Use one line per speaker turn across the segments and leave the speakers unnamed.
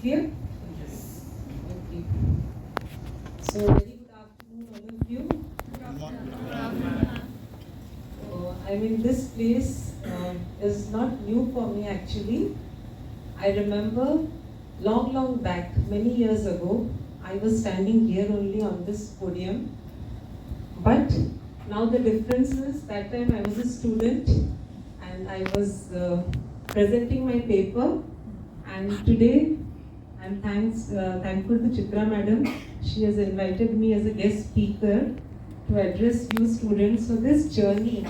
Clear? Yes. Okay. So, very good afternoon, all of you. I mean, this place is not new for me actually. I remember long back, many years ago, I was standing here only on this podium. But now the difference is, that time I was a student and I was presenting my paper, and today I'm thankful to Chitra madam. She has invited me as a guest speaker to address you students. So this journey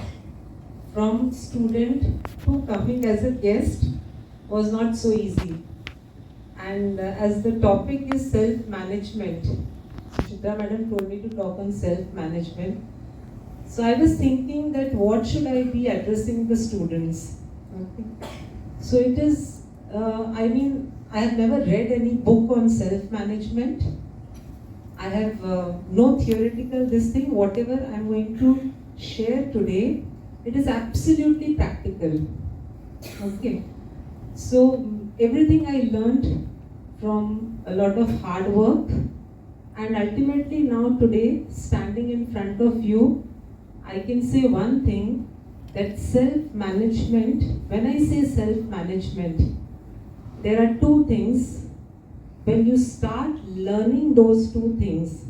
from student to coming as a guest was not so easy. And as the topic is self-management, Chitra madam told me to talk on self-management. So I was thinking that what should I be addressing the students? Okay. So it is, I have never read any book on self-management. I have no theoretical this thing. Whatever I'm going to share today, it is absolutely practical. Okay. So everything I learned from a lot of hard work, and ultimately now today, standing in front of you, I can say one thing, that self-management, when I say self-management, there are two things. When you start learning those two things,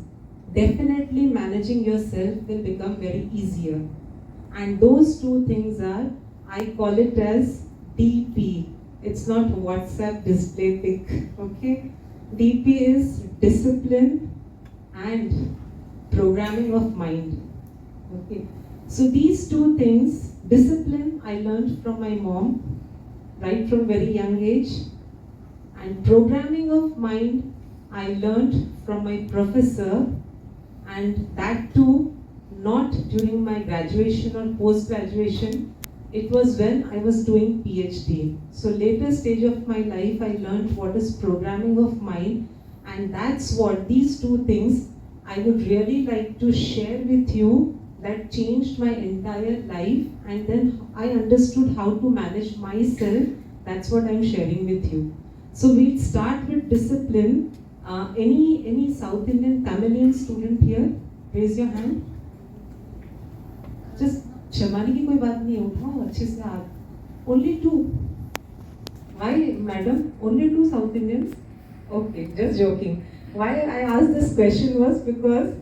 definitely managing yourself will become very easier. And those two things are, I call it as DP. It's not WhatsApp display pic, okay? DP is discipline and programming of mind, okay? So these two things, discipline I learned from my mom, right from very young age, and programming of mind I learned from my professor, and that too not during my graduation or post-graduation. It was when I was doing PhD. So later stage of my life I learned what is programming of mind, and that's what these two things I would really like to share with you, that changed my entire life, and then I understood how to manage myself. That's what I'm sharing with you. So we'll start with discipline. Any South Indian Tamilian student here? Raise your hand. Just शर्माने की कोई बात नहीं है, उठाओ अच्छे से हाथ. Only two. Why, madam? Only two South Indians? Okay, just joking. Why I asked this question was because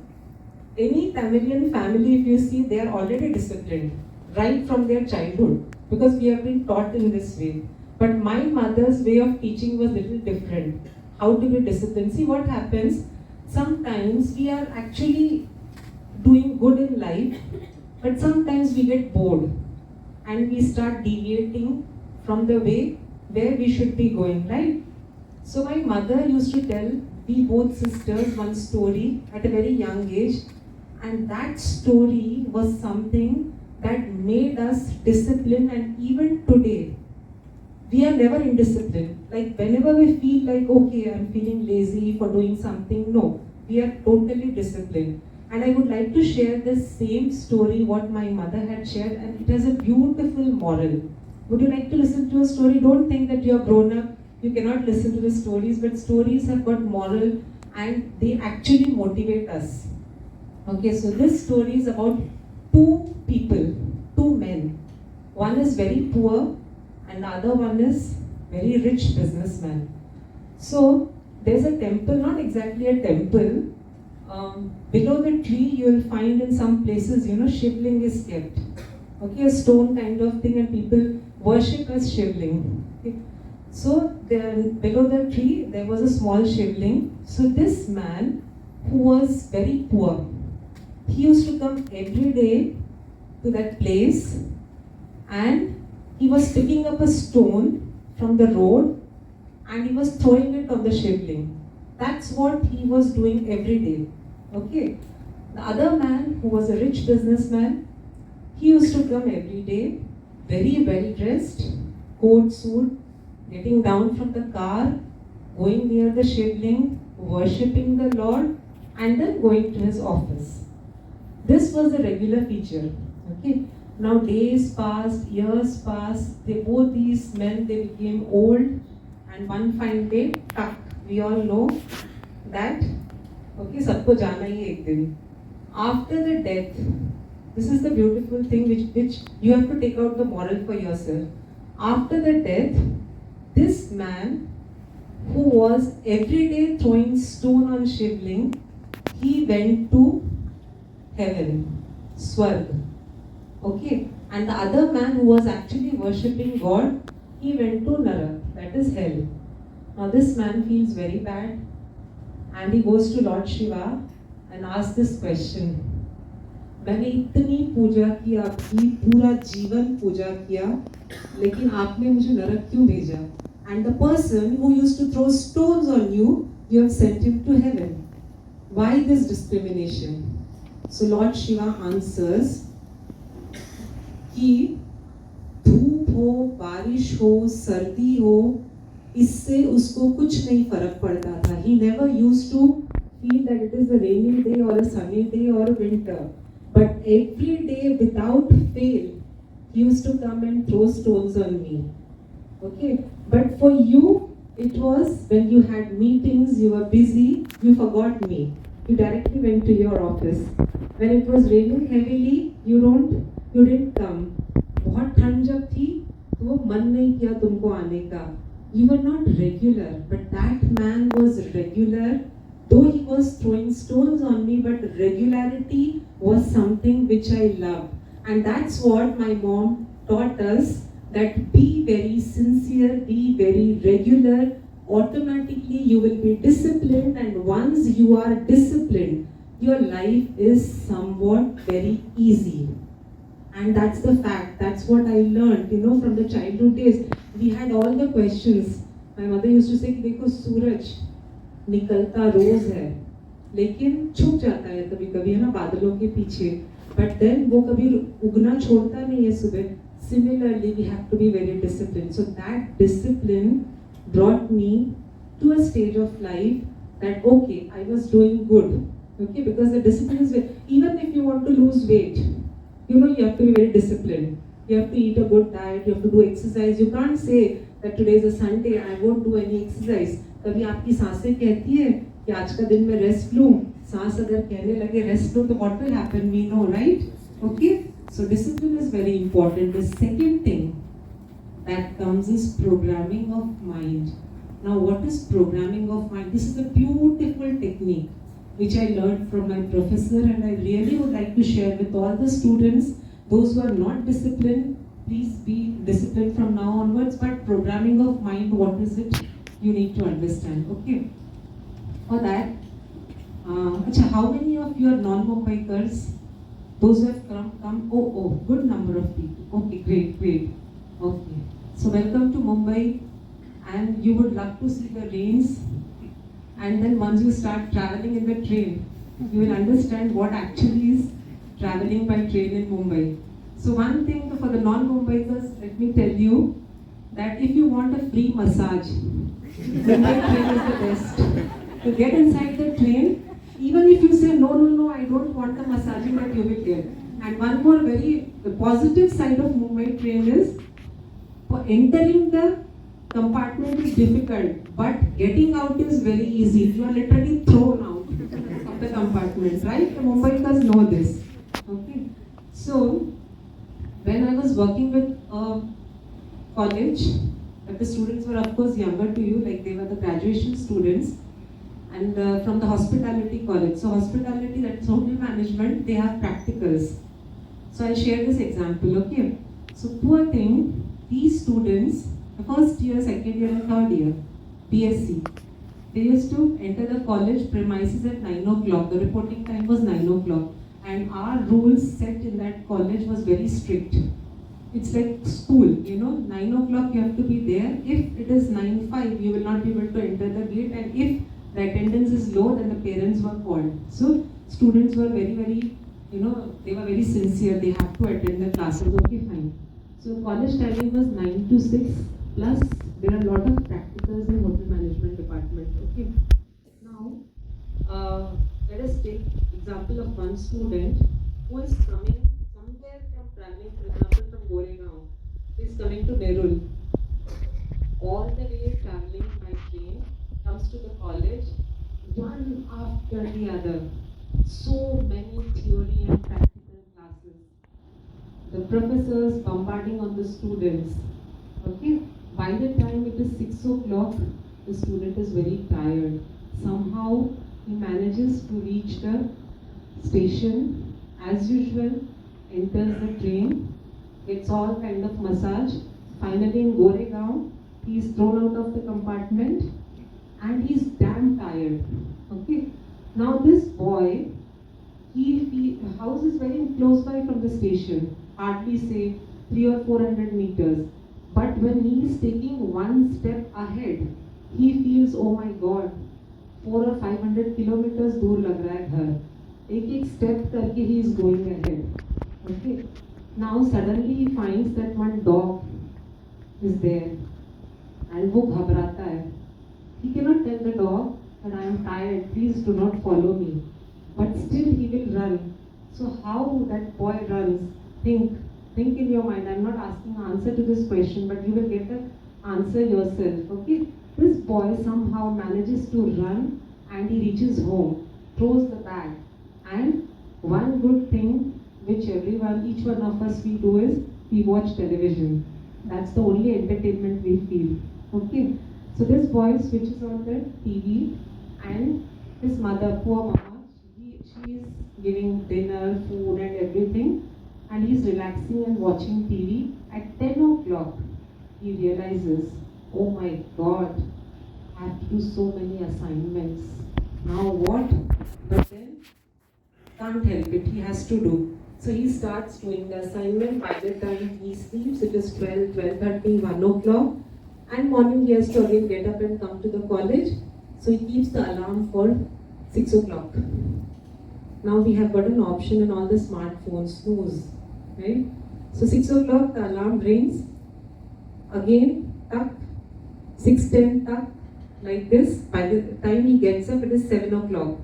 any Tamilian family, if you see, they are already disciplined right from their childhood, because we have been taught in this way. But my mother's way of teaching was a little different. How to be disciplined. See what happens, sometimes we are actually doing good in life, but sometimes we get bored and we start deviating from the way where we should be going, right? So my mother used to tell we both sisters one story at a very young age, and that story was something that made us disciplined, and even today we are never indisciplined. Like whenever we feel like, okay, I'm feeling lazy for doing something, no, we are totally disciplined. And I would like to share this same story what my mother had shared, and it has a beautiful moral. Would you like to listen to a story? Don't think that you are grown up, you cannot listen to the stories, but stories have got moral and they actually motivate us. Okay, so this story is about two people, two men. One is very poor and the other one is very rich businessman. So there's a temple, not exactly a temple. Below the tree you will find in some places, shivling is kept. Okay, a stone kind of thing, and people worship as shivling. Okay. So below the tree there was a small shivling. So this man, who was very poor, he used to come every day to that place, and he was picking up a stone from the road and he was throwing it on the shivling. That's what he was doing every day. Okay. The other man, who was a rich businessman, he used to come every day, very well dressed, coat, suit, getting down from the car, going near the shivling, worshipping the Lord, and then going to his office. This was a regular feature. Okay. Now days passed, years passed, both these men, they became old, and one fine day, tuck, we all know that, okay, सबको जाना ही एक दिन. After the death, this is the beautiful thing which you have to take out the moral for yourself. After the death, this man who was every day throwing stone on Shivling, he went to heaven, Swarg. Okay, and the other man who was actually worshipping God, he went to Narak, that is hell. Now this man feels very bad and he goes to Lord Shiva and asks this question. मैंने इतनी पूजा की आपकी, पूरा जीवन पूजा किया, लेकिन आपने मुझे नरक क्यों भेजा? And the person who used to throw stones on you, you have sent him to heaven. Why this discrimination? So Lord Shiva answers कि धूप हो, बारिश हो, सर्दी हो, इससे उसको कुछ नहीं फर्क पड़ता था. He never used to feel that it is a rainy day or a sunny day or a winter. But every day without fail, he used to come and throw stones on me. Okay? But for you, it was when you had meetings, you were busy, you forgot me. You directly went to your office. When it was raining heavily, you didn't come. बहुत ठंड जब थी, तो वो मन नहीं किया तुमको आने का. You were not regular, but that man was regular. Though he was throwing stones on me, but regularity was something which I loved. And that's what my mom taught us, that be very sincere, be very regular. Automatically you will be disciplined, and once you are disciplined, your life is somewhat very easy. And that's the fact. That's what I learned, from the childhood days. We had all the questions. My mother used to say, देखो सूरज निकलता रोज है, लेकिन छुप जाता है कभी कभी, है ना, बादलों के पीछे. But then वो कभी उगना छोड़ता नहीं है सुबह. Similarly, we have to be very disciplined. So that discipline brought me to a stage of life that, okay, I was doing good. Okay, because the discipline is very, even if you want to lose weight, you have to be very disciplined. You have to eat a good diet, you have to do exercise. You can't say that today is a Sunday, I won't do any exercise. कभी आपकी सांसें कहती है कि आज का दिन मैं रेस्ट लूँ, सांस अगर कहने लगे रेस्ट लो, तो what will happen? We know, right? Okay, so discipline is very important. The second thing that comes is programming of mind. Now, what is programming of mind? This is a beautiful technique which I learned from my professor, and I really would like to share with all the students. Those who are not disciplined, please be disciplined from now onwards. But programming of mind, what is it? You need to understand. Okay. For that, how many of you are non-Mumbaikars? Those who have come. Oh, good number of people. Okay, great. Okay. So welcome to Mumbai, and you would love to see the rains. And then once you start traveling in the train, you will understand what actually is traveling by train in Mumbai. So one thing for the non-Mumbaikars, let me tell you that if you want a free massage, Mumbai train is the best. To get inside the train, even if you say no, I don't want the massaging, that you will get. And one more the positive side of Mumbai train is, for entering the compartment is difficult, but getting out is very easy. You are literally thrown out of the compartment, right? The Mumbaikars know this. Okay. So, when I was working with a college, but the students were of course younger to you, like they were the graduation students, and from the hospitality college. So hospitality, that's hotel management, they have practicals. So I'll share this example, okay? So poor thing, these students, the first year, second year and third year, BSc, they used to enter the college premises at 9 o'clock. The reporting time was 9 o'clock. And our rules set in that college was very strict. It's like school, 9 o'clock you have to be there. If it is 9:05, you will not be able to enter the gate. And if the attendance is low, then the parents were called. So students were very, they were very sincere. They have to attend the classes. Okay, fine. So college timing was 9 to 6. Plus, there are a lot of practicals in hotel management department. Okay. Now, let us take example of one student who is coming somewhere from traveling, for example, from Goregaon. He is coming to Nerul. All the way traveling by train, comes to the one after the other. So many theory and practical classes. The professors bombarding on the students. Okay, by the time it is 6 o'clock, the student is very tired. Somehow he manages to reach the station as usual, enters the train, gets all kind of massage. Finally in Goregaon, he is thrown out of the compartment and he's damn tired. Okay, now this boy, the house is very close by from the station, hardly say 300 or 400 meters. But when he is taking one step ahead, he feels, oh my God, 400 or 500 kilometers दूर लग रहा है घर. एक step करके he is going ahead. Okay. Now suddenly he finds that one dog is there, and वो घबराता है. He cannot tell the dog that I am tired, please do not follow me. But still he will run. So how that boy runs? Think in your mind. I'm not asking an answer to this question, but you will get the answer yourself. Okay? This boy somehow manages to run and he reaches home, throws the bag. And one good thing which each one of us we do is we watch television. That's the only entertainment we feel. Okay? So this boy switches on the TV and his mother, poor mama, she is giving dinner, food and everything. And he's relaxing and watching TV. At 10 o'clock, he realizes, oh my God, I have to do so many assignments. Now what? But then, can't help it, he has to do. So he starts doing the assignment. By the time he sleeps, it is 12, 12:30, 1 o'clock. And morning he has to again get up and come to the college. So he keeps the alarm for 6 o'clock. Now we have got an option in all the smartphones, snooze. Right? So 6 o'clock the alarm rings, again tuck, 6:10 tuck, like this. By the time he gets up it is 7 o'clock.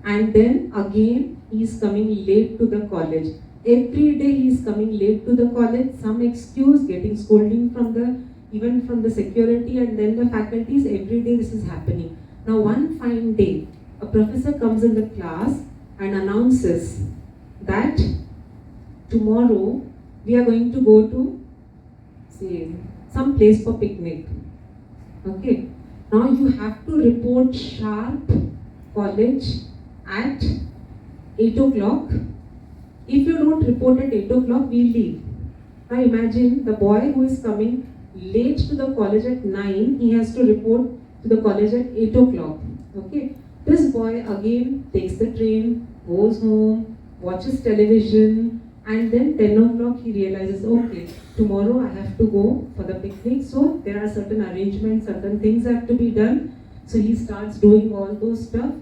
And then again he is coming late to the college. Every day he is coming late to the college, some excuse, getting scolding even from the security and then the faculties. Every day this is happening. Now one fine day, a professor comes in the class and announces that tomorrow we are going to go to some place for picnic. Okay. Now you have to report sharp college at 8 o'clock. If you don't report at 8 o'clock, we leave. Now imagine the boy who is coming late to the college at 9, he has to report to the college at 8 o'clock. Okay. This boy again takes the train, goes home, watches television, and then 10 o'clock he realizes, okay, tomorrow I have to go for the picnic, so there are certain arrangements, certain things have to be done. So he starts doing all those stuff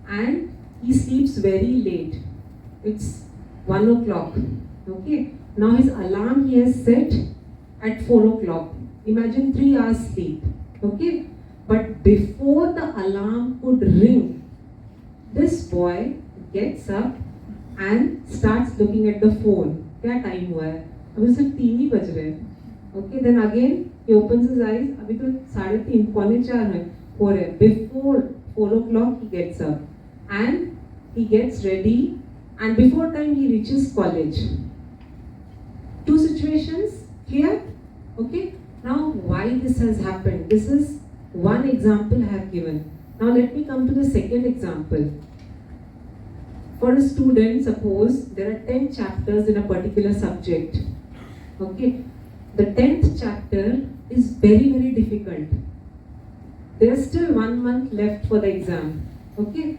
and he sleeps very late. It's 1 o'clock. Okay. Now his alarm he has set at 4 o'clock. Imagine 3 hours sleep. Okay. But before the alarm could ring, this boy gets up and starts looking at the phone. क्या time हुआ है? अभी सिर्फ 3 ही बज रहे हैं. Okay, then again he opens his eyes. अभी तो 3:30, 3:45 है. 4 है. Before 4 o'clock he gets up and he gets ready, and before time he reaches college. 2 situations clear? Okay. Now why this has happened? This is one example I have given. Now let me come to the second example. For a student, suppose there are 10 chapters in a particular subject. Okay, the 10th chapter is very, very difficult. There is still 1 month left for the exam. Okay,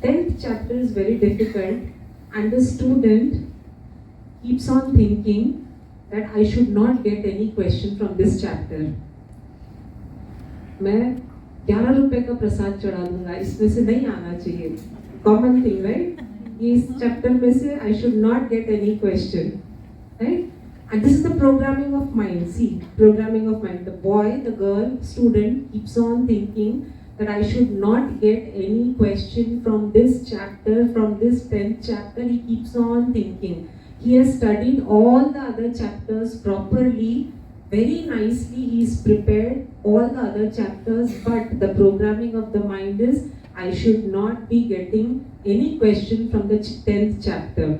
10th chapter is very difficult, and the student keeps on thinking that I should not get any question from this chapter. मैं 11 रुपए का प्रसाद चढ़ा दूंगा, इसमें से नहीं आना चाहिए. Common thing, right? इस चैप्टर में से I should not get any question, right? And this is the programming of mind. See, programming of mind. The boy, the girl, student keeps on thinking that I should not get any question from this chapter, from this 10th chapter. He keeps on thinking. He has studied all the other chapters properly, very nicely. He is prepared all the other chapters, but the programming of the mind is I should not be getting any question from the 10th chapter.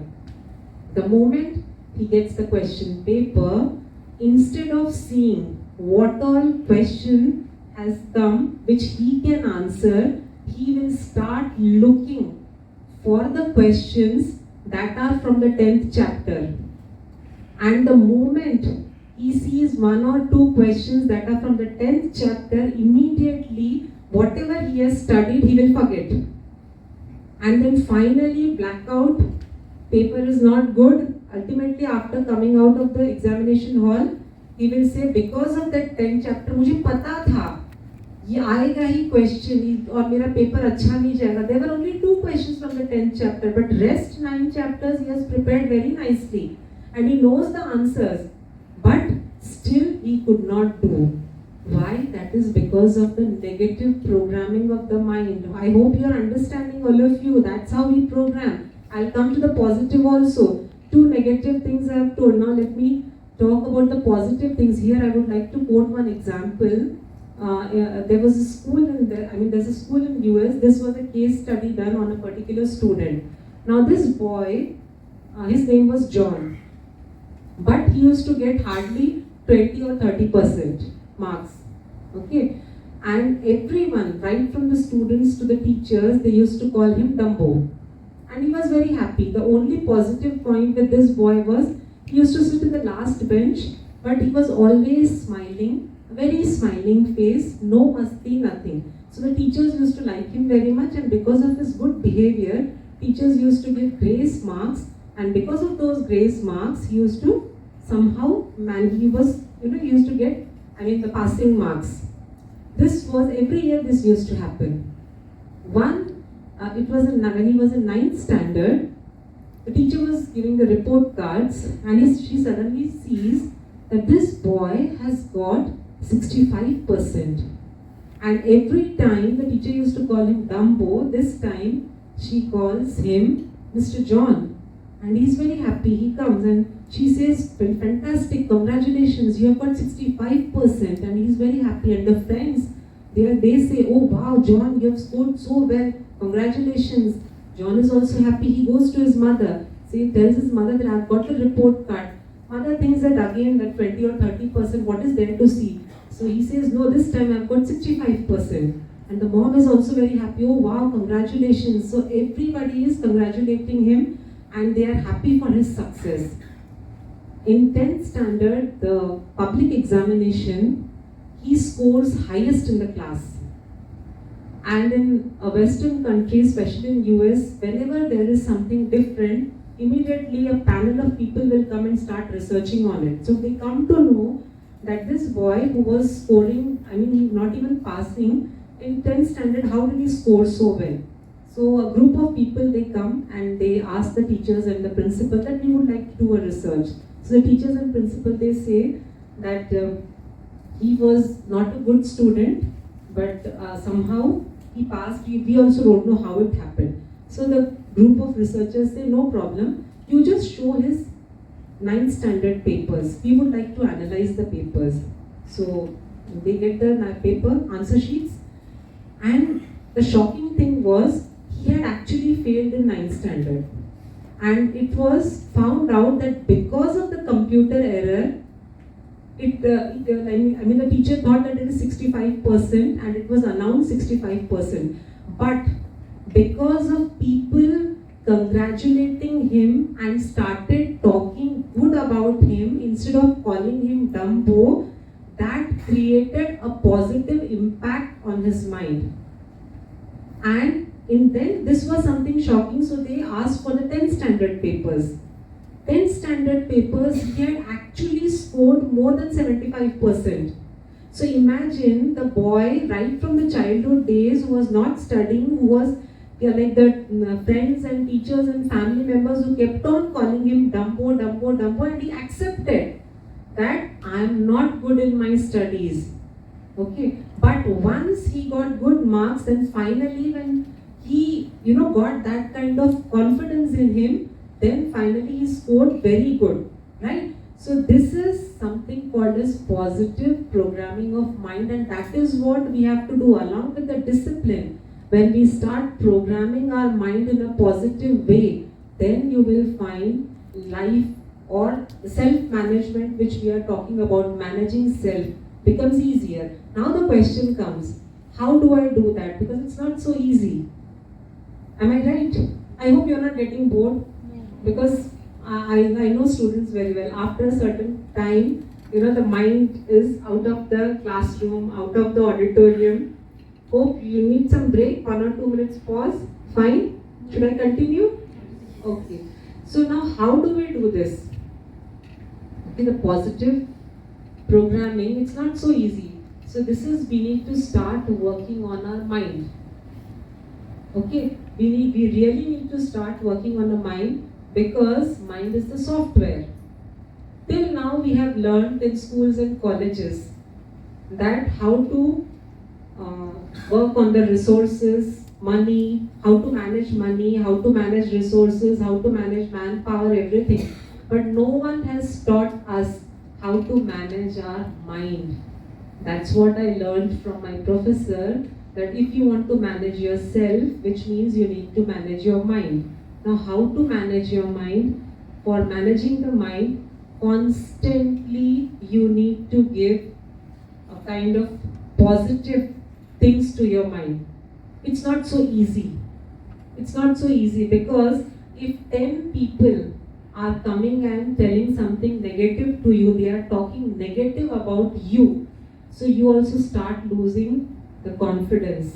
The moment he gets the question paper, instead of seeing what all question has come which he can answer, he will start looking for the questions that are from the 10th chapter. And the moment he sees one or two questions that are from the 10th chapter, immediately whatever he has studied, he will forget. And then finally, blackout, paper is not good. Ultimately, after coming out of the examination hall, he will say, because of that 10th chapter, मुझे पता था ये आएगा ही question और मेरा paper अच्छा नहीं जाएगा. There were only 2 questions from the 10th chapter, but rest 9 chapters he has prepared very nicely and he knows the answers, but still he could not do. Why? That is because of the negative programming of the mind. I hope you are understanding, all of you. That's how we program. I'll come to the positive also. 2 negative things I have told. Now let me talk about the positive things. Here I would like to quote one example. There was a school there's a school in US. This was a case study done on a particular student. Now this boy, his name was John, but he used to get hardly 20 or 30% marks. Okay, and everyone, right from the students to the teachers, they used to call him Dumbo. And he was very happy. The only positive point with this boy was he used to sit in the last bench, but he was always smiling, very smiling face, no masti, nothing. So the teachers used to like him very much, and because of his good behavior, teachers used to give grace marks, and because of those grace marks, he used to somehow, he used to get, the passing marks. This was, every year this used to happen. It was when he was in 9th standard, the teacher was giving the report cards, and she suddenly sees that this boy has got 65%. And every time the teacher used to call him Dumbo, this time she calls him Mr. John. And he's very happy. He comes and she says, fantastic, congratulations, you have got 65%. And he's very happy. And the friends, they say, oh wow, John, you have scored so well, congratulations. John is also happy. He goes to his mother. Tells his mother that I've got a report card. Mother thinks that again that 20 or 30%, what is there to see? So he says, no, this time I've got 65%. And the mom is also very happy. Oh wow, congratulations. So everybody is congratulating him and they are happy for his success. In 10th standard, the public examination, he scores highest in the class. And in Western countries, especially in US, whenever there is something different, immediately a panel of people will come and start researching on it. So they come to know that this boy who was scoring, not even passing, in 10th standard, how did he score so well? So a group of people, they come and they ask the teachers and the principal that we would like to do a research. So the teachers and principal, they say that he was not a good student, but somehow he passed. We also don't know how it happened. So the group of researchers say, no problem, you just show his 9th standard papers. We would like to analyze the papers. So they get the paper, answer sheets, and the shocking thing was, he had actually failed in 9th standard. And it was found out that because of the computer error, the teacher thought that it is 65% and it was announced 65%. But because of people congratulating him and started talking good about him instead of calling him Dumbo, that created a positive impact on his mind. And then this was something shocking, so they asked for the 10th standard papers. 10th standard papers, he had actually scored more than 75%. So imagine the boy right from the childhood days who was not studying, who was like the friends and teachers and family members who kept on calling him Dumbo, Dumbo, Dumbo, and he accepted that I am not good in my studies. Okay, but once he got good marks, then finally when he got that kind of confidence in him, then finally he scored very good, right? So this is something called as positive programming of mind, and that is what we have to do along with the discipline. When we start programming our mind in a positive way, then you will find life or self-management, which we are talking about, managing self, becomes easier. Now the question comes, how do I do that? Because it's not so easy. Am I right? I hope you're not getting bored, because I know students very well. After a certain time, the mind is out of the classroom, out of the auditorium. Hope you need some break, 1 or 2 minutes pause. Fine? Should I continue? Okay. So now how do we do this? Okay, the positive programming, it's not so easy. So this is, we need to start working on our mind. Okay, we really need to start working on the mind, because mind is the software. Till now we have learned in schools and colleges that how to work on the resources, money, how to manage resources, how to manage manpower, everything. But no one has taught us how to manage our mind. That's what I learned from my professor, that if you want to manage yourself, which means you need to manage your mind. Now, how to manage your mind? For managing the mind, constantly you need to give a kind of positive things to your mind. It's not so easy. It's not so easy, because if 10 people are coming and telling something negative to you, they are talking negative about you, so you also start losing the confidence.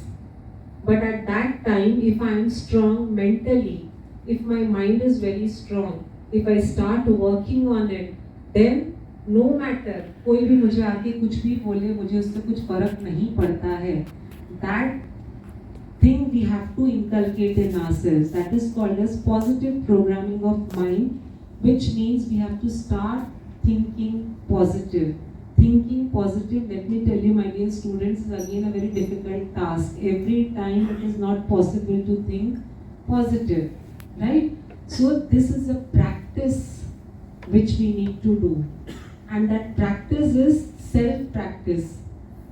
But at that time, if I am strong mentally, if my mind is very strong, if I start working on it, then no matter कोई भी मुझे आके कुछ भी बोले, मुझे उससे कुछ फर्क नहीं पड़ता है. That thing we have to inculcate in ourselves. That is called as positive programming of mind, which means we have to start thinking positive. Thinking positive, let me tell you, my dear students, is again a very difficult task. Every time it is not possible to think positive, right? So this is a practice which we need to do, and that practice is self-practice.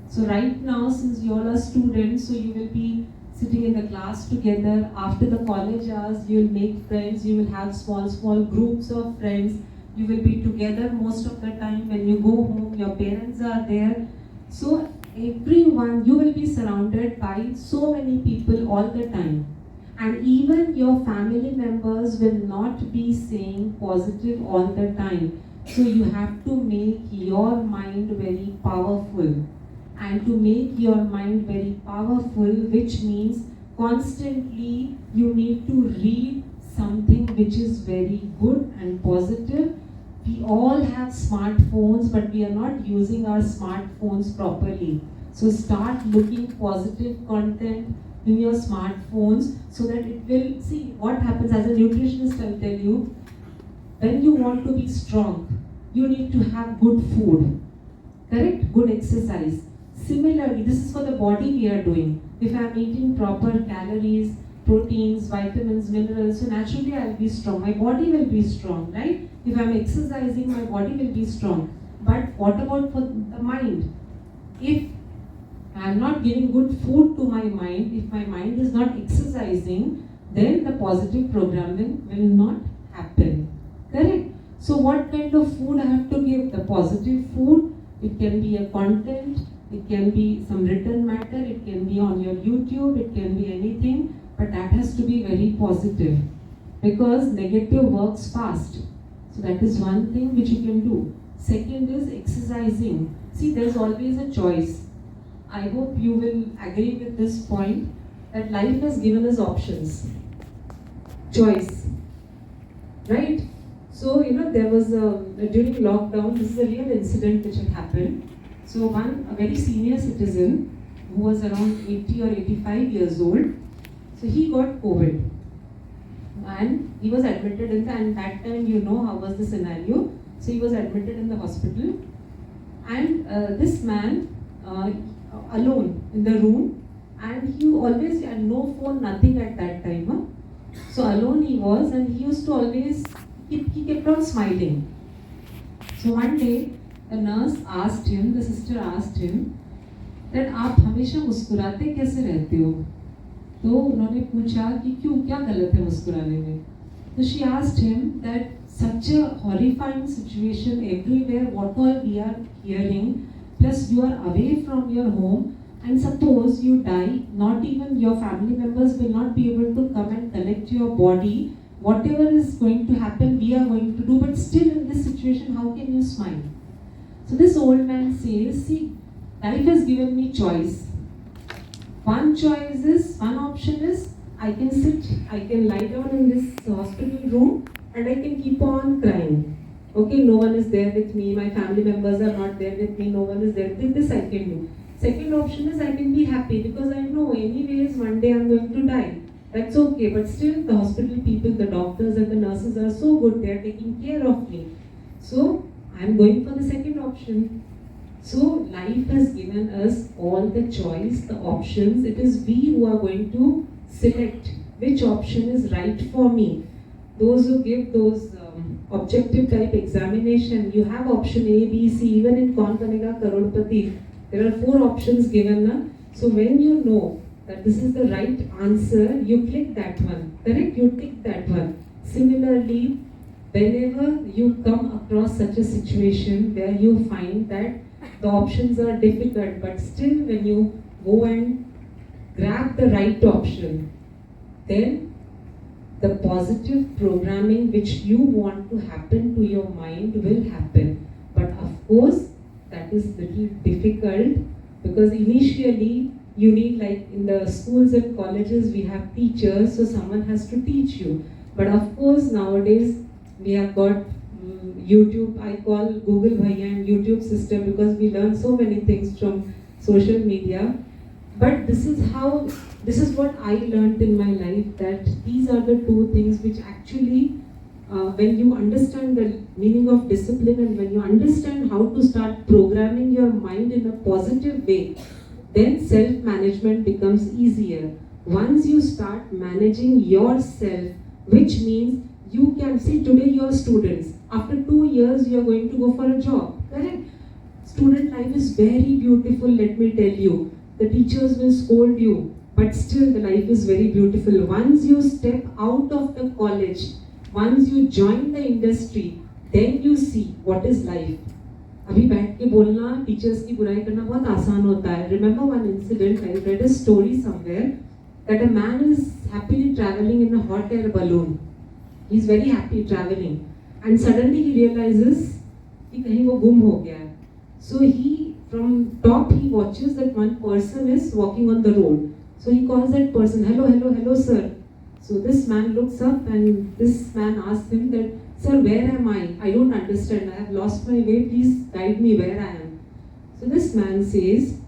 So right now, since you all are students, so you will be sitting in the class together. After the college hours, you will make friends, you will have small groups of friends. You will be together most of the time. When you go home, your parents are there. So everyone, you will be surrounded by so many people all the time. And even your family members will not be saying positive all the time. So you have to make your mind very powerful. And to make your mind very powerful, which means constantly you need to read something which is very good and positive. We all have smartphones, but we are not using our smartphones properly. So start looking positive content in your smartphones, so that it will, see what happens. As a nutritionist, I'll tell you, when you want to be strong, you need to have good food, correct? Good exercise. Similarly, this is for the body we are doing. If I am eating proper calories, proteins, vitamins, minerals, so naturally I'll be strong. My body will be strong, right? If I'm exercising, my body will be strong. But what about for the mind? If I'm not giving good food to my mind, if my mind is not exercising, then the positive programming will not happen. Correct? So what kind of food I have to give? The positive food. It can be a content, it can be some written matter, it can be on your YouTube, it can be anything, but that has to be very positive, because negative works fast. So that is one thing which you can do. Second is exercising. See, there's always a choice. I hope you will agree with this point, that life has given us options. Choice. Right? So, there was during lockdown, this is a real incident which had happened. So a very senior citizen who was around 80 or 85 years old, so he got COVID. And he was admitted and that time how was the scenario. So he was admitted in the hospital, and this man alone in the room, and he always had no phone, nothing at that time. So alone he was, and he used to always, he kept on smiling. So one day the nurse asked him, the sister asked him, that आप हमेशा मुस्कुराते कैसे रहते हो? तो उन्होंने पूछा कि क्यों, क्या गलत है मुस्कुराने में. So she asked him that such a horrifying situation everywhere, what all we are hearing, plus you are away from your home, and suppose you die, not even your family members will not be able to come and collect your body. Whatever is going to happen, we are going to do, but still in this situation, how can you smile? So this old man says, see, life has given me choice. One choice is, one option is, I can sit, I can lie down in this hospital room and I can keep on crying. Okay, no one is there with me, my family members are not there with me, no one is there. This I can do. Second option is I can be happy because I know anyways one day I'm going to die. That's okay, but still the hospital people, the doctors and the nurses are so good, they are taking care of me. So I'm going for the second option. So life has given us all the choice, the options. It is we who are going to select which option is right for me. Those who give those objective type examination, you have option A, B, C. Even in Kaun Banega Karodpati, there are 4 options given. Na? So when you know that this is the right answer, you click that one. Correct? You tick that one. Similarly, whenever you come across such a situation where you find that the options are difficult, but still when you go and grab the right option, then the positive programming which you want to happen to your mind will happen. But of course, that is little difficult because initially you need, like in the schools and colleges, we have teachers, so someone has to teach you. But of course, nowadays we have got YouTube. I call Google Bhaiya and YouTube sister because we learn so many things from social media. But this is what I learned in my life, that these are the 2 things which actually, when you understand the meaning of discipline and when you understand how to start programming your mind in a positive way, then self-management becomes easier. Once you start managing yourself, which means you can see today you are students. After 2 years, you are going to go for a job. Correct? Student life is very beautiful, let me tell you. The teachers will scold you, but still the life is very beautiful. Once you step out of the college, once you join the industry, then you see what is life. अभी बैठ के बोलना, teachers की बुराई करना बहुत आसान होता है. Remember one incident, I read a story somewhere that a man is happily traveling in a hot air balloon. He's very happy traveling, and suddenly he realizes कि कहीं वो गुम हो गया है. So he, from top, he watches that one person is walking on the road. So he calls that person, hello, hello, hello, sir. So this man looks up and this man asks him that, sir, where am I? I don't understand. I have lost my way. Please guide me where I am. So this man says,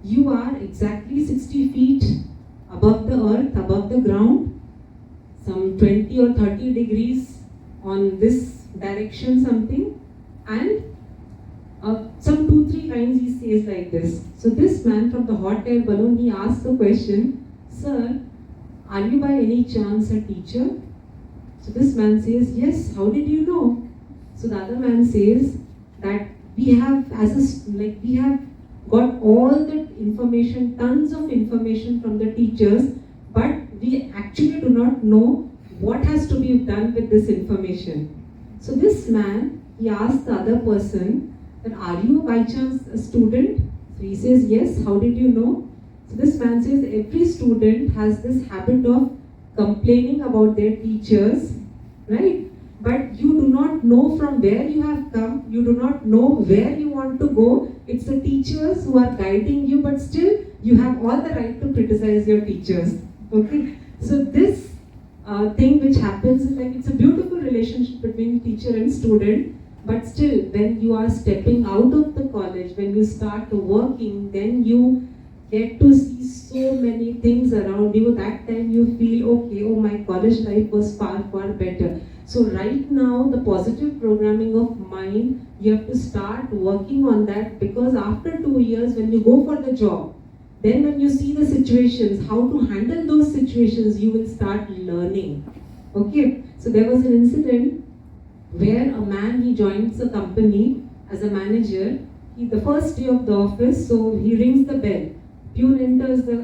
you are exactly 60 feet above the earth, above the ground, some 20 or 30 degrees on this direction something, and some 2-3 lines he says like this. So this man from the hot air balloon, he asks the question, sir, are you by any chance a teacher? So this man says, yes, how did you know? So the other man says that we have got all the information, tons of information from the teachers, but we actually do not know what has to be done with this information. So this man, he asks the other person, that are you by chance a student? So he says, yes, how did you know? So this man says, every student has this habit of complaining about their teachers, right? But you do not know from where you have come, you do not know where you want to go. It's the teachers who are guiding you, but still you have all the right to criticize your teachers. Okay? So this thing which happens is like, it's a beautiful relationship between teacher and student, but still when you are stepping out of the college, when you start working, then you get to see so many things around you. That time you feel, okay, oh, my college life was far, far better. So right now, the positive programming of mind, you have to start working on that, because after 2 years, when you go for the job, then when you see the situations, how to handle those situations, you will start learning. Okay, so there was an incident where a man, he joins a company as a manager. The first day of the office, so he rings the bell. Pune enters the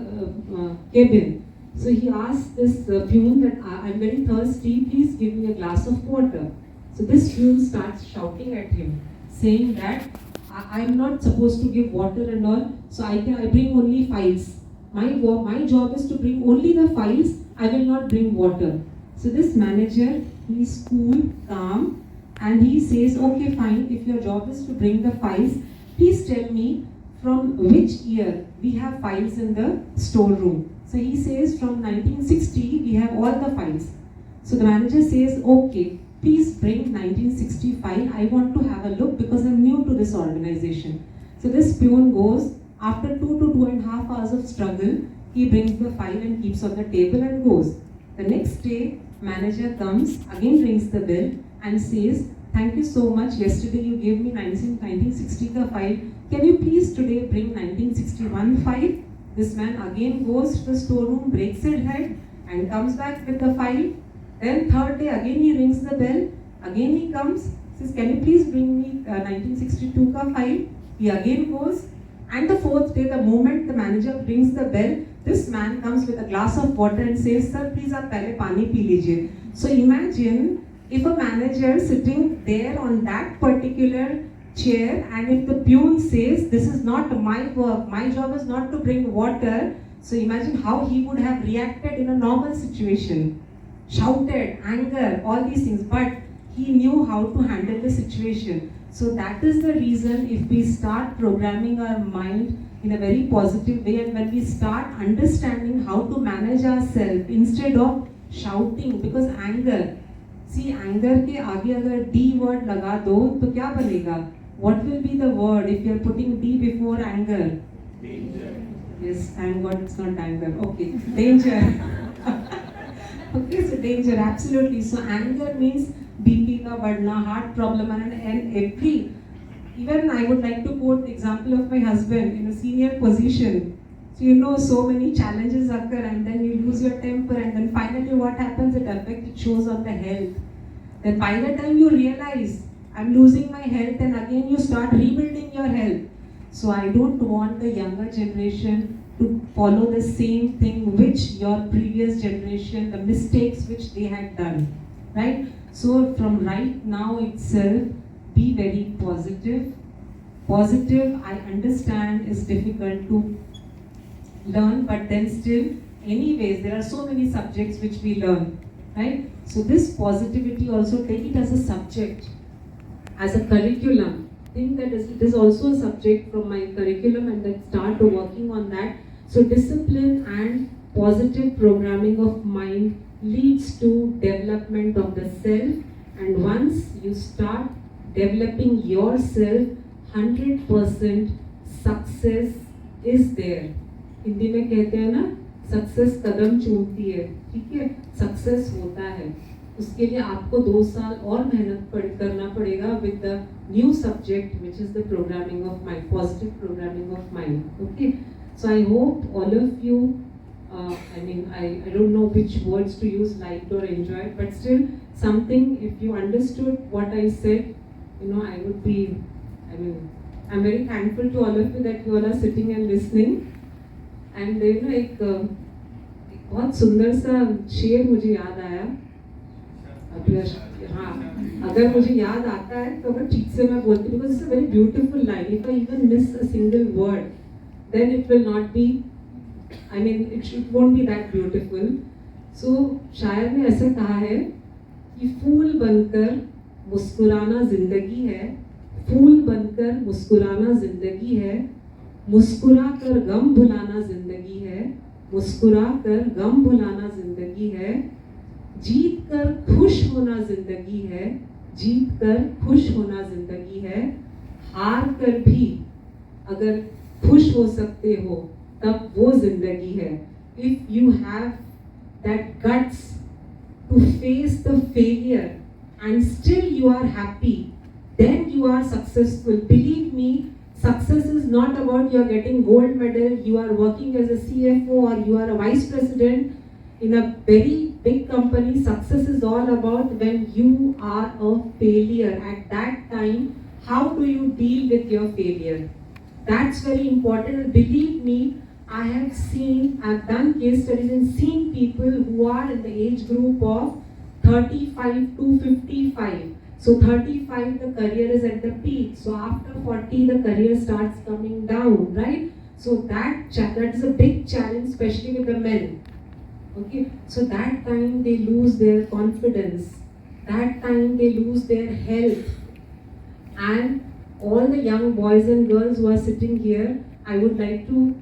cabin. So he asked this peon that I'm very thirsty, please give me a glass of water. So this peon starts shouting at him, saying that I'm not supposed to give water and all, so I bring only files. My job is to bring only the files, I will not bring water. So this manager, he's cool, calm, and he says, okay fine, if your job is to bring the files, please tell me from which year we have files in the storeroom. So he says from 1960 we have all the files. So the manager says, okay, please bring 1965. I want to have a look because I'm new to this organization. So this peon goes, after 2 to 2.5 hours of struggle, he brings the file and keeps on the table and goes. The next day, manager comes, again rings the bell and says, thank you so much, yesterday you gave me 1960 ka file. Can you please today bring 1961 file? This man again goes to the storeroom, breaks his head and comes back with the file. Then third day again he rings the bell, again he comes, says can you please bring me 1962 ka file? He again goes, and the fourth day the moment the manager rings the bell, this man comes with a glass of water and says, sir please aap pehle pani pee lijiye. So imagine if a manager sitting there on that particular chair, and if the peon says this is not my work, my job is not to bring water, so imagine how he would have reacted in a normal situation. Shouted, anger, all these things, but he knew how to handle the situation. So that is the reason if we start programming our mind in a very positive way, and when we start understanding how to manage ourselves instead of shouting, because anger, see anger के आगे अगर D word लगा दो तो क्या बनेगा? What will be the word if you are putting D before anger?
Danger.
Yes, thank God it's not anger. Okay, danger. Okay, so danger, absolutely. So anger means BP ka badna, heart problem, and every. Even I would like to quote the example of my husband in a senior position. So you know, so many challenges occur, and then you lose your temper, and then finally what happens? It shows on the health. Then by the time you realize I'm losing my health, and again you start rebuilding your health. So I don't want the younger generation to follow the same thing which your previous generation, the mistakes which they had done, right? So from right now itself, be very positive. Positive, I understand, is difficult to learn, but then still, anyways, there are so many subjects which we learn, right? So this positivity also, take it as a subject, as a curriculum. Think that it is also a subject from my curriculum, and then start working on that. So discipline and positive programming of mind leads to development of the self, and once you start developing yourself, 100% success is there. Hindi में कहते हैं ना, success कदम चूमती है, ठीक है, success होता है. उसके लिए आपको 2 साल और मेहनत करना पड़ेगा with the new subject which is the programming of mind, positive programming of mind. Okay, so I hope all of you, I don't know which words to use, liked or enjoyed, but still something, if you understood what I said, I would be, I'm very thankful to all of you that you all are sitting and listening. And एक बहुत सुंदर सा शेर मुझे याद आया. हाँ, अगर मुझे याद आता है तो अगर ठीक से मैं बोलती हूँ, because it's a very beautiful line. If I even miss a single word, then it will not be, it won't be that beautiful. So शायर ने ऐसा कहा है कि फूल बनकर मुस्कुराना जिंदगी है, फूल बनकर मुस्कुराना जिंदगी है, मुस्कुरा कर गम भुलाना जिंदगी है, मुस्कुरा कर गम भुलाना जिंदगी है, जीत कर खुश होना जिंदगी है, जीत कर खुश होना जिंदगी है, हार कर भी अगर खुश हो सकते हो तब वो जिंदगी है. If you have that guts to face the failure and still you are happy, then you are successful. Believe me, success is not about you are getting gold medal, you are working as a CFO, or you are a vice president in a very big company. Success is all about when you are a failure. At that time, how do you deal with your failure? That's very important. Believe me, I've done case studies and seen people who are in the age group of 35 to 55. So 35 the career is at the peak. So after 40 the career starts coming down, right? So that is a big challenge, especially with the men. Okay, so that time they lose their confidence. That time they lose their health. And all the young boys and girls who are sitting here, I would like to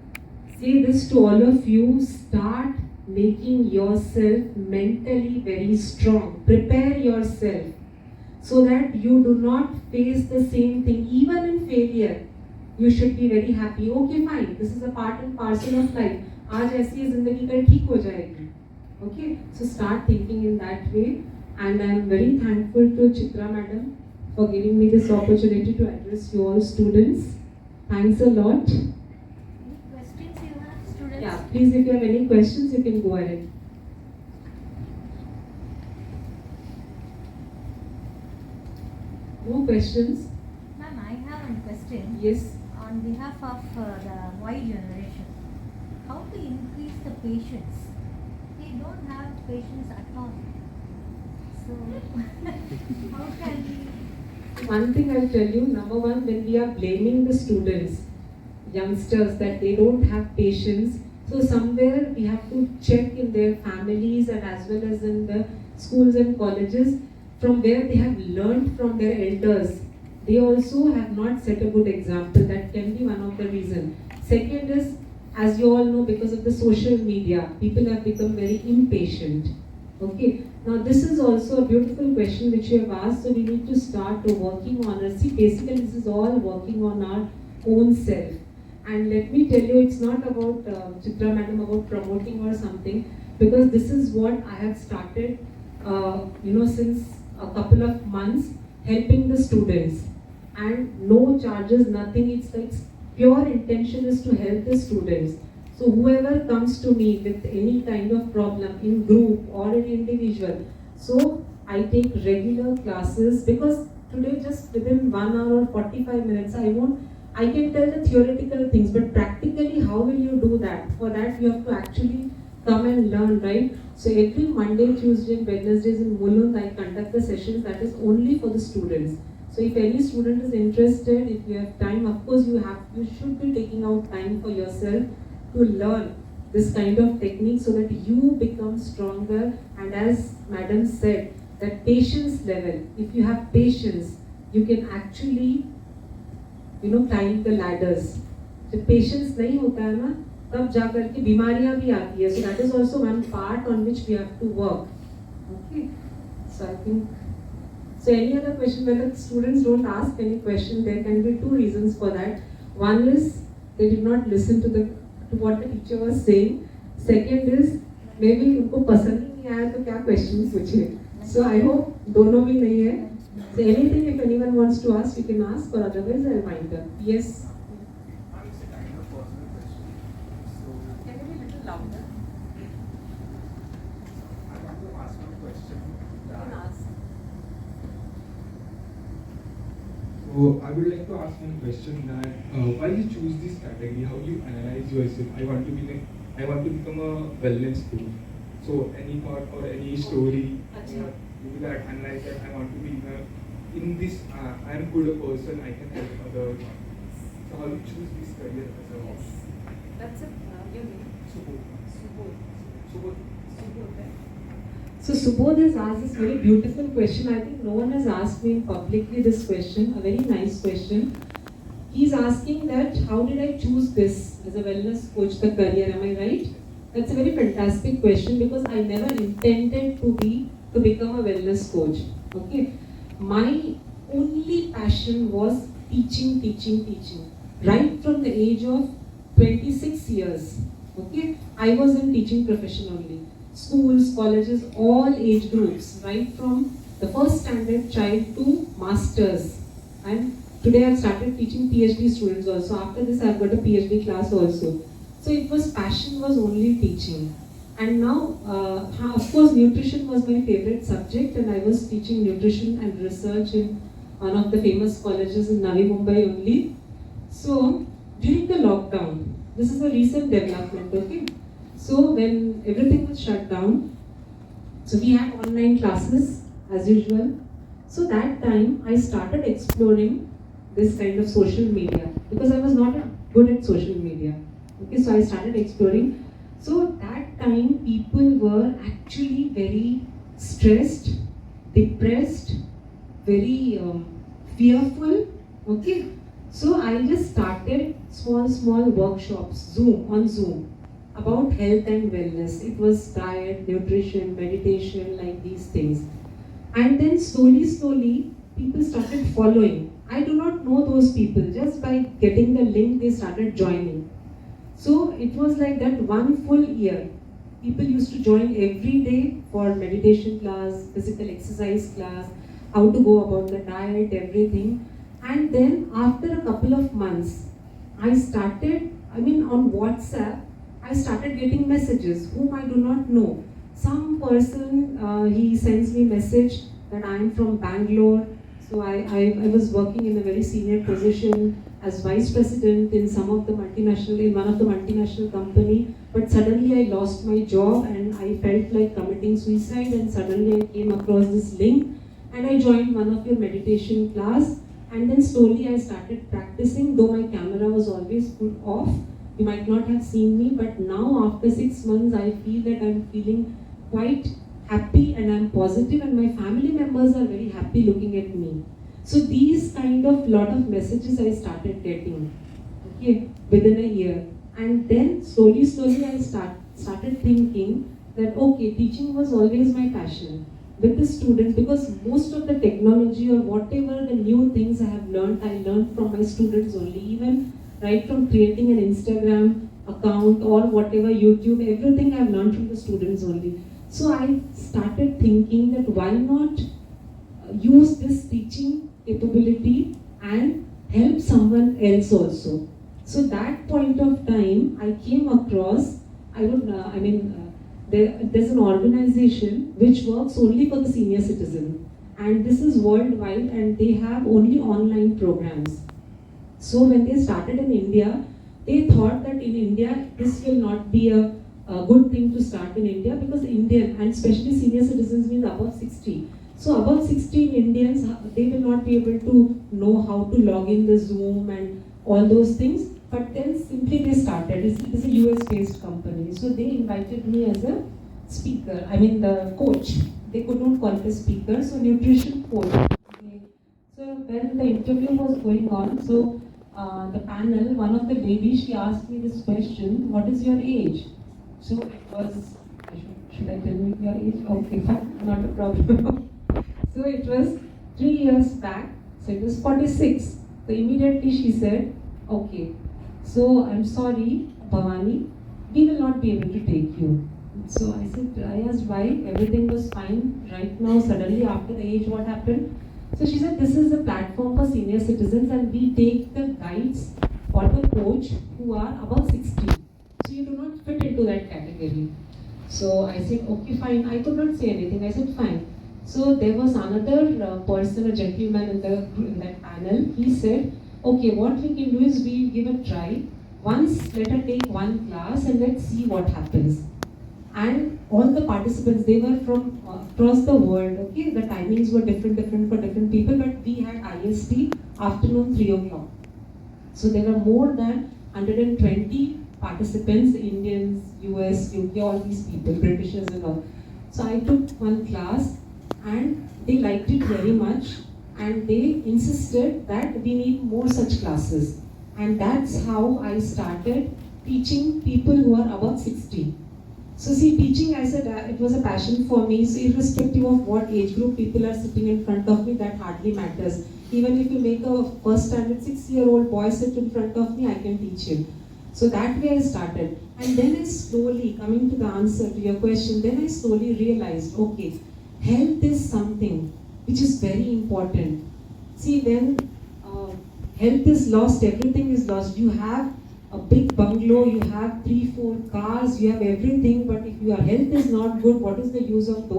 say this to all of you: start making yourself mentally very strong. Prepare yourself so that you do not face the same thing. Even in failure, you should be very happy. Okay, fine, this is a part and parcel of life. आज ऐसी है जिंदगी कल ठीक हो जाएगी. Okay, so start thinking in that way. And I am very thankful to Chitra madam for giving me this opportunity to address you all students. Thanks a lot. Yeah, please, if you have any questions, you can go ahead. No questions?
Ma'am, I have one question.
Yes.
On behalf of the Y generation, how to increase the patience? They don't have patience at all. So, how can we?
One thing I'll tell you, number one, when we are blaming the students, youngsters, that they don't have patience, so somewhere we have to check in their families and as well as in the schools and colleges from where they have learned from their elders. They also have not set a good example. That can be one of the reasons. Second is, as you all know, because of the social media, people have become very impatient. Okay. Now this is also a beautiful question which you have asked. So we need to start working on it. See, basically this is all working on our own self. And let me tell you, it's not about Chitra madam about promoting or something, because this is what I have started, since a couple of months, helping the students, and no charges, nothing. It's like pure intention is to help the students. So whoever comes to me with any kind of problem in group or in individual, so I take regular classes, because today just within 1 hour or 45 minutes, I can tell the theoretical things, but practically how will you do that? For that you have to actually come and learn, right? So every Monday, Tuesday and Wednesdays in Mulund, I conduct the sessions that is only for the students. So if any student is interested, if you have time, of course you should be taking out time for yourself to learn this kind of technique so that you become stronger. And as madam said, that patience level, if you have patience, you can actually climb the ladders. जब patience नहीं होता है ना, तब जाकर के बीमारियां भी आती है. So that is also one part on which we have to work. Okay. So I think. So any other question? Whether students don't ask any question, there can be two reasons for that. One is they did not listen to what the teacher was saying. Second is maybe उनको पसंद ही नहीं आया तो क्या question पूछे. So I hope दोनों भी नहीं है. So anything, if anyone wants to ask, you can ask, or otherwise I'll wind up. Yes.
It's a kind of personal question. So
Can you be a little louder?
I want to ask one question.
You can ask.
So I would like to ask one question that why you choose this category? How do you analyze yourself? I want to become a wellness coach. So any thought or any story that analyze that I want to be in this. I am good a person. I can help others. So how do you choose this career as a
Yes. That's it. Your name?
Subodh.
So Subodh has asked this very beautiful question. I think no one has asked me publicly this question, a very nice question. He's asking that how did I choose this as a wellness coach, the career, am I right? That's a very fantastic question, because I never intended to become a wellness coach. Okay. My only passion was teaching. Right from the age of 26 years. Okay. I was in teaching profession only. Schools, colleges, all age groups, right from the first standard child to masters. And today I've started teaching PhD students also. After this I've got a PhD class also. So passion was only teaching. And now, of course, nutrition was my favorite subject, and I was teaching nutrition and research in one of the famous colleges in Navi Mumbai only. So during the lockdown, This is a recent development, okay? So when everything was shut down, so we had online classes as usual. So that time I started exploring this kind of social media because I was not good at social media. Okay, so I started exploring. So that time people were actually very stressed, depressed, very fearful. Okay, so I just started small workshops, Zoom, about health and wellness. It was diet, nutrition, meditation, like these things. And then slowly, people started following. I do not know those people. Just by getting the link, they started joining. So it was like that one full year. People used to join every day for meditation class, physical exercise class, how to go about the diet, everything. And then after a couple of months, on WhatsApp, I started getting messages whom I do not know. Some person, he sends me message that I am from Bangalore. So I was working in a very senior position as vice president in one of the multinational company. But suddenly I lost my job and I felt like committing suicide, and suddenly I came across this link and I joined one of your meditation class, and then slowly I started practicing, though my camera was always put off. You might not have seen me, but now after 6 months, I feel that I'm feeling quite happy and I'm positive, and my family members are very happy looking at me. So these kind of lot of messages I started getting, okay, within a year. And then slowly I started thinking that okay, teaching was always my passion with the students, because most of the technology or whatever the new things I learned from my students only. Even right from creating an Instagram account or whatever, YouTube, everything I've learned from the students only. So I started thinking that why not use this teaching capability and help someone else also. So that point of time, I came across, there's an organization which works only for the senior citizen, and this is worldwide, and they have only online programs. So when they started in India, they thought that in India this will not be a good thing to start in India, because Indian, and especially senior citizens, means above 60. So above 60 Indians, they will not be able to know how to log in the Zoom and all those things. But then simply they started. It is a US based company. So they invited me as a speaker, the coach. They could not call it a speaker, so nutrition coach. So when the interview was going on, so the panel, one of the ladies, she asked me this question: what is your age? So it was, should I tell you your age? Okay, fine, not a problem. So it was 3 years back, so it was 46. So immediately she said, okay, so I'm sorry, Bhavani, we will not be able to take you. So I asked why, everything was fine. Right now, suddenly after the age, what happened? So she said, this is a platform for senior citizens, and we take the guides or the coach who are above 60. So you do not fit into that category. So I said, okay, fine. I could not say anything. I said, fine. So there was another person, a gentleman in that panel. He said, okay, what we can do is we give a try. Once, let her take one class and let's see what happens. And all the participants, they were from across the world. Okay, the timings were different for different people, but we had IST afternoon 3 o'clock. So there were more than 120 participants, Indians, US, UK, all these people, Britishers and all. So I took one class and they liked it very much, and they insisted that we need more such classes. And that's how I started teaching people who are above 60. So see, teaching, I said, it was a passion for me. So irrespective of what age group people are sitting in front of me, that hardly matters. Even if you make a first standard 6-year-old boy sit in front of me, I can teach him. So that way I started. And then I slowly, coming to the answer to your question, then I slowly realized, okay, health is something which is very important. See, when health is lost, everything is lost. You have a big bungalow, you have 3-4 cars, you have everything, but if your health is not good, what is the use of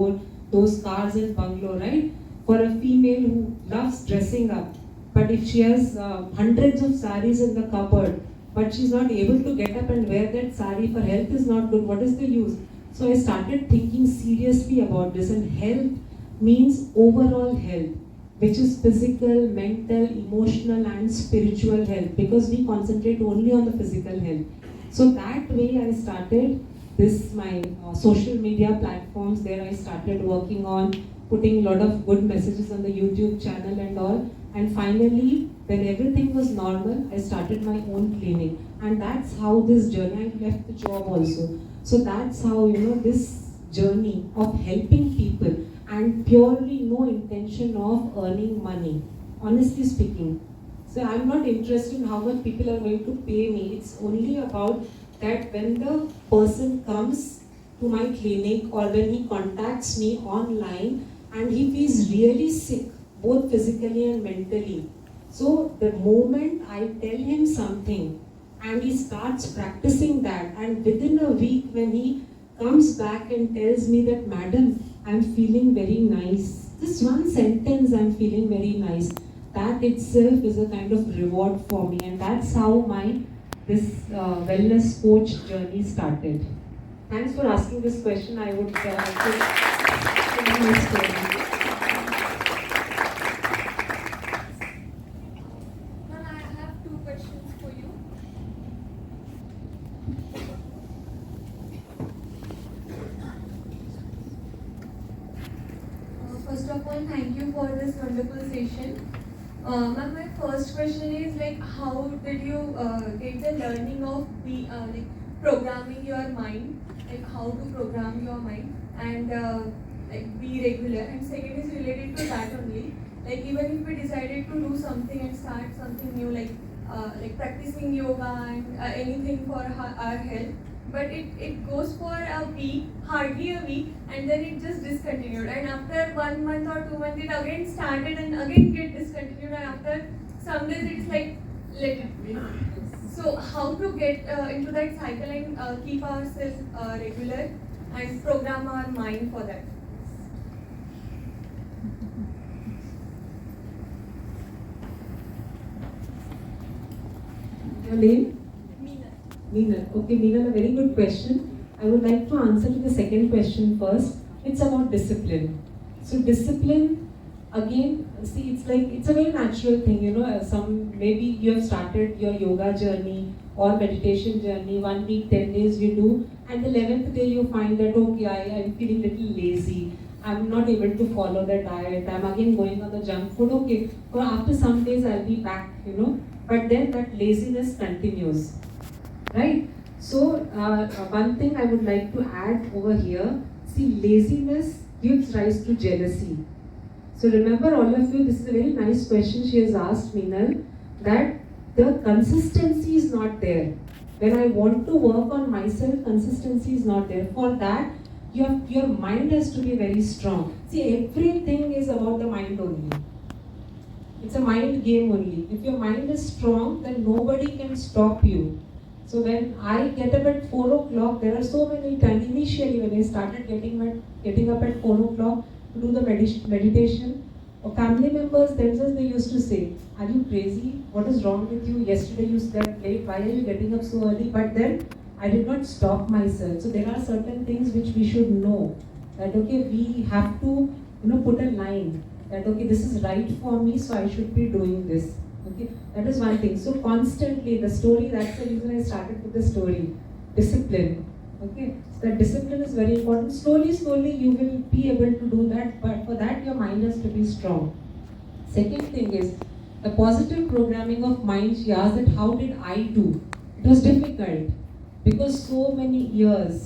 those cars and bungalow, right? For a female who loves dressing up, but if she has hundreds of saris in the cupboard, but she's not able to get up and wear that sari. If her health is not good, what is the use? So I started thinking seriously about this, and health means overall health, which is physical, mental, emotional, and spiritual health, because we concentrate only on the physical health. So that way I started this, my social media platforms. There I started working on putting a lot of good messages on the YouTube channel and all. And finally, when everything was normal, I started my own clinic. And that's how this journey, I left the job also. So that's how, this journey of helping people, and purely no intention of earning money, honestly speaking. So I'm not interested in how much people are going to pay me. It's only about that when the person comes to my clinic or when he contacts me online and he feels really sick, both physically and mentally. So the moment I tell him something and he starts practicing that, and within a week when he comes back and tells me that, "Madam, I'm feeling very nice." Just one sentence, "I'm feeling very nice." That itself is a kind of reward for me, and that's how this wellness coach journey started. Thanks for asking this question. I would share my story.
Ma'am, I have two questions for you. First of all, thank you for this wonderful session. Ma'am, my first question is like, how did you get the learning of programming your mind, like how to program your mind and like be regular? And second is related to that only. Like even if we decided to do something and start something new, like practicing yoga and anything for our health, but it goes for a week, hardly a week, and then it just discontinued. And after 1 month or 2 months, it again started and again get discontinued. And after some days, it's like let it be. So how to get into that cycle and keep ourselves regular and program our mind for that?
Your name?
Meena.
Meena. Okay, Meena, a very good question. I would like to answer to the second question first. It's about discipline. So discipline, again, see, it's a very natural thing, maybe you have started your yoga journey or meditation journey, 1 week, 10 days you do, and the 11th day you find that, okay, I'm feeling a little lazy, I'm not able to follow the diet, I'm again going on the junk food, okay, so after some days I'll be back, but then that laziness continues, right? So one thing I would like to add over here, see, laziness gives rise to jealousy. So remember, all of you, this is a very nice question she has asked, Meenal, that the consistency is not there. When I want to work on myself, consistency is not there. For that, your mind has to be very strong. See, everything is about the mind only. It's a mind game only. If your mind is strong, then nobody can stop you. So when I get up at 4 o'clock, there are so many times, initially when I started getting up at 4 o'clock to do the meditation, or family members themselves, they used to say, "Are you crazy? What is wrong with you? Yesterday you slept late, why are you getting up so early?" But then I did not stop myself. So there are certain things which we should know, that okay, we have to put a line, that okay, this is right for me, so I should be doing this. Okay, that is one thing. So constantly, the story, that's the reason I started with the story. Discipline. Okay, so that discipline is very important. Slowly you will be able to do that, but for that your mind has to be strong. Second thing is, the positive programming of mind. She asked that how did I do? It was difficult, because so many years,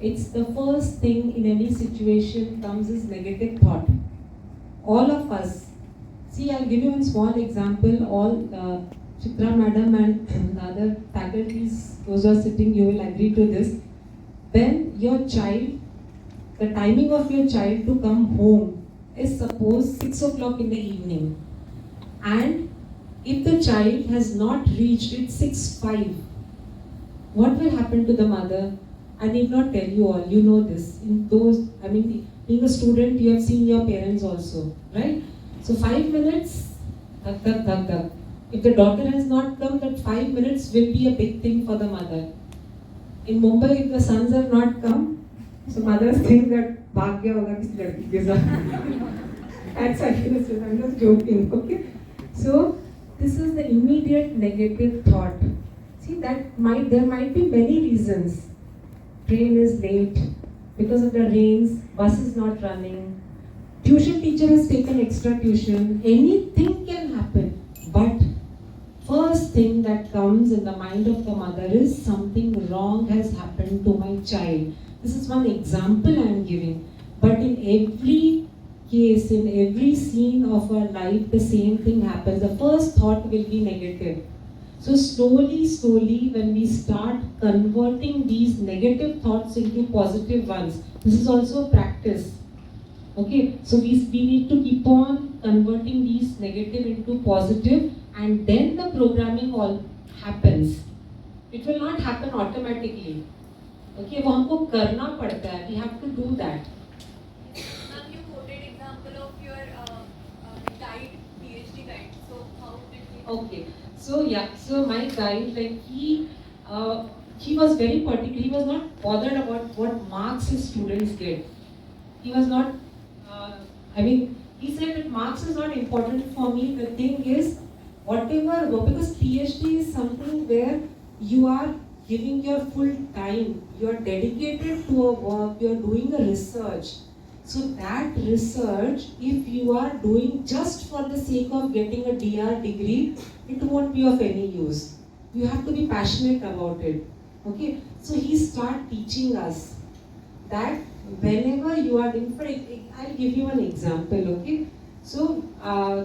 it's the first thing in any situation comes is negative thought. All of us, see, I'll give you one small example. All Chitra madam and the other faculties, those who are sitting, you will agree to this. When your child, the timing of your child to come home is suppose 6 o'clock in the evening, and if the child has not reached it 6:05, what will happen to the mother? I need not tell you all, you know this. Being a student, you have seen your parents also, right? So 5 minutes, dhak dhak dhak dhak. If the doctor has not come, that 5 minutes will be a big thing for the mother. In Mumbai, if the sons have not come, so mothers think that bhag gaya hoga kisi ladki ke sath. That's actually, I'm just joking, okay? So, this is the immediate negative thought. See, there might be many reasons. Train is late, because of the rains, bus is not running, tuition teacher has taken extra tuition, anything can happen. But first thing that comes in the mind of the mother is something wrong has happened to my child. This is one example I am giving. But in every case, in every scene of our life, the same thing happens. The first thought will be negative. So slowly, when we start converting these negative thoughts into positive ones, this is also a practice. Okay, so we need to keep on converting these negative into positive, and then the programming all happens. It will not happen automatically. Okay, वो हमको करना पड़ता है. We have to do that.
Ma'am, you quoted example of your guide, PhD guide. So how did he?
Okay, so my guide, like he was very particular. He was not bothered about what marks his students get. He was not. He said that marks is not important for me. The thing is, whatever, because PhD is something where you are giving your full time, you are dedicated to a work, you are doing a research. So that research, if you are doing just for the sake of getting a DR degree, it won't be of any use. You have to be passionate about it. Okay, so he started teaching us that whenever you are doing, I'll give you an example, okay? So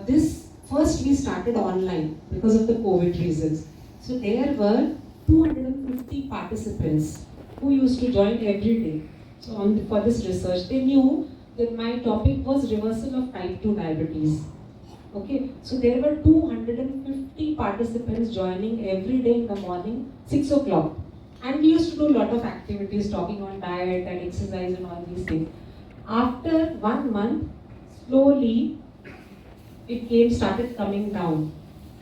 this first we started online because of the COVID reasons. So there were 250 participants who used to join every day. So for this research, they knew that my topic was reversal of type 2 diabetes. Okay, so there were 250 participants joining every day in the morning, 6 o'clock. And we used to do a lot of activities, talking on diet and exercise and all these things. After 1 month, slowly it started coming down.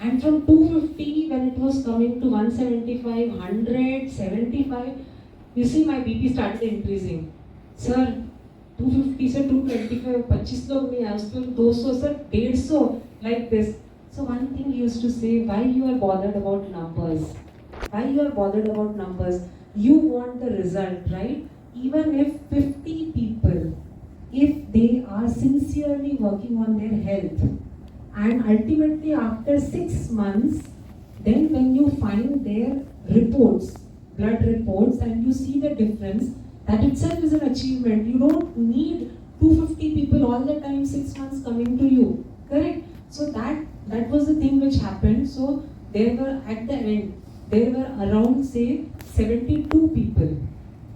And from 250, when it was coming to 175, 100, 75, you see my BP started increasing. Sir, 250 से 225, 25 लोग नहीं आए, उसके 200 sir, 150, like this. So one thing he used to say, why you are bothered about numbers? Why you are bothered about numbers? You want the result, right? Even if 50 people, if they are sincerely working on their health, and ultimately after 6 months, then when you find their reports, blood reports, and you see the difference, that itself is an achievement. You don't need 250 people all the time, 6 months coming to you, correct? So that was the thing which happened. So there were at the end, there were around say 72 people.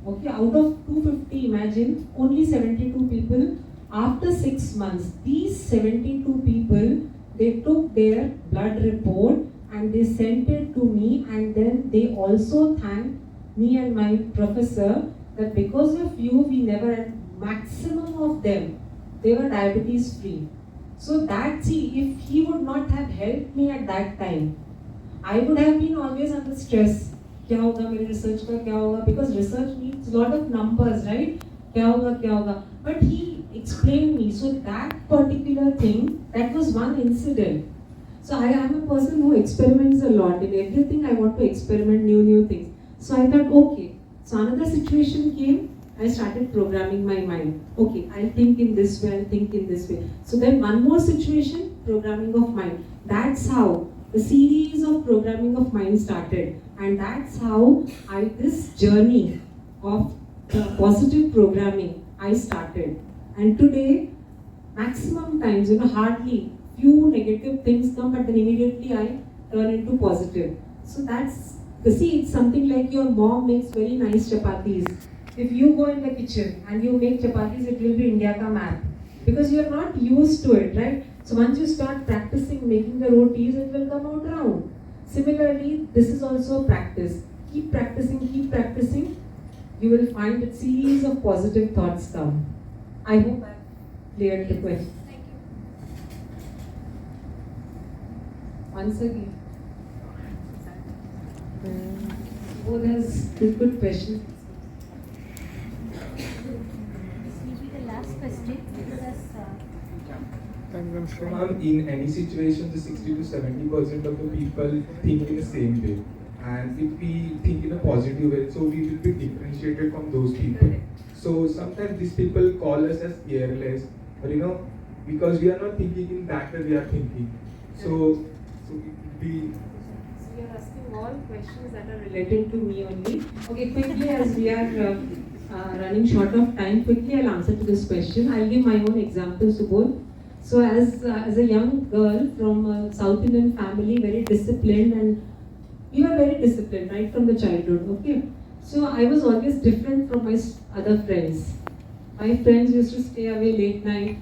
Okay, out of 250, imagine only 72 people. After 6 months, these 72 people, they took their blood report and they sent it to me, and then they also thanked me and my professor that because of you, we never had maximum of them. They were diabetes free. So if he would not have helped me at that time, I would have been always under stress. क्या होगा मेरे research का क्या होगा? Because research needs a lot of numbers, right? क्या होगा? But he explained me. So that particular thing, that was one incident. So I am a person who experiments a lot. In everything I want to experiment new things. So I thought, okay. So another situation came. I started programming my mind. Okay, I'll think in this way, I'll think in this way. So then one more situation, programming of mind. That's how the series of programming of mind started. And that's how this journey of positive programming, I started. And today, maximum times, hardly few negative things come, but then immediately I turn into positive. So it's something like your mom makes very nice chapatis. If you go in the kitchen and you make chapatis, it will be India ka map. Because you are not used to it, right? So once you start practicing making the rotis, it will come out round. Similarly, this is also practice. Keep practicing. You will find a series of positive thoughts come. I hope I've cleared the question.
Thank you.
once again. Oh, there's good question.
This will be the last question because
So ma'am, in any situation, the 60 to 70% of the people think in the same way. And if we think in a positive way, so we will be differentiated from those people. So sometimes these people call us as careless, or because we are not thinking in that way we are thinking. So we.
So you are asking all questions that are related to me only. Okay, quickly, as we are running short of time, quickly I'll answer to this question. I'll give my own examples to both. So as a young girl from a South Indian family, very disciplined, and we were very disciplined right from the childhood, okay? So I was always different from my other friends. My friends used to stay away late night.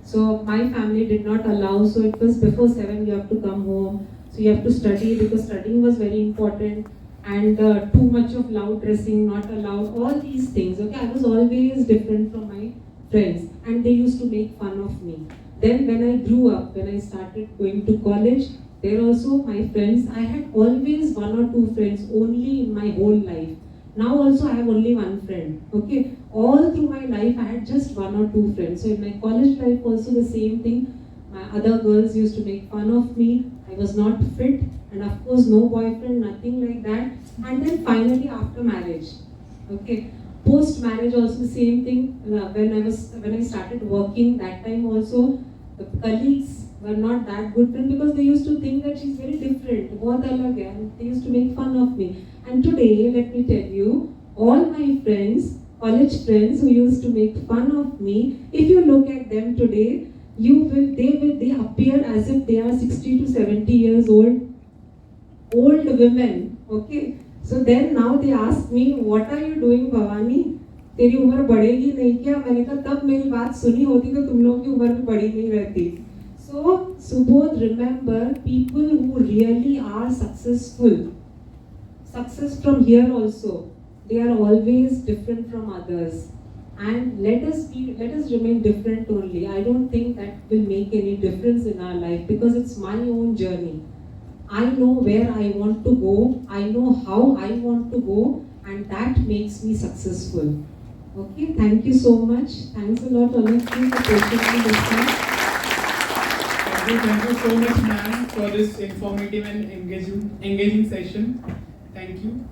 So my family did not allow, so it was before 7 you have to come home. So you have to study because studying was very important, and too much of loud dressing not allowed, all these things, okay? I was always different from my friends and they used to make fun of me. Then when I grew up, when I started going to college, there also my friends, I had always one or two friends only in my whole life. Now also I have only one friend, okay? All through my life I had just one or two friends. So in my college life also the same thing. My other girls used to make fun of me. I was not fit, and of course no boyfriend, nothing like that. And then finally after marriage, okay? Post marriage also the same thing. When I started working, that time also the colleagues were not that good friends because they used to think that she's very different. बहुत अलग है, and they used to make fun of me. And today, let me tell you, all my friends, college friends who used to make fun of me, if you look at them today, they appear as if they are 60 to 70 years old women, okay? So then now they ask me, what are you doing, Bhavani? तेरी उम्र बढ़ेगी नहीं क्या? मैंने कहा तब मेरी बात सुनी होती तो तुम लोगों की उम्र भी बढ़ी नहीं रहती. So Subodh, remember, people who really are success from here also, they are always different from others. And let us remain different only. I don't think that will make any difference in our life because it's my own journey. I know where I want to go, I know how I want to go, and that makes me successful. Okay, thank you so much. Thanks a lot, all of you, for patiently listening.
Thank you so much, ma'am, for this informative and engaging session. Thank you.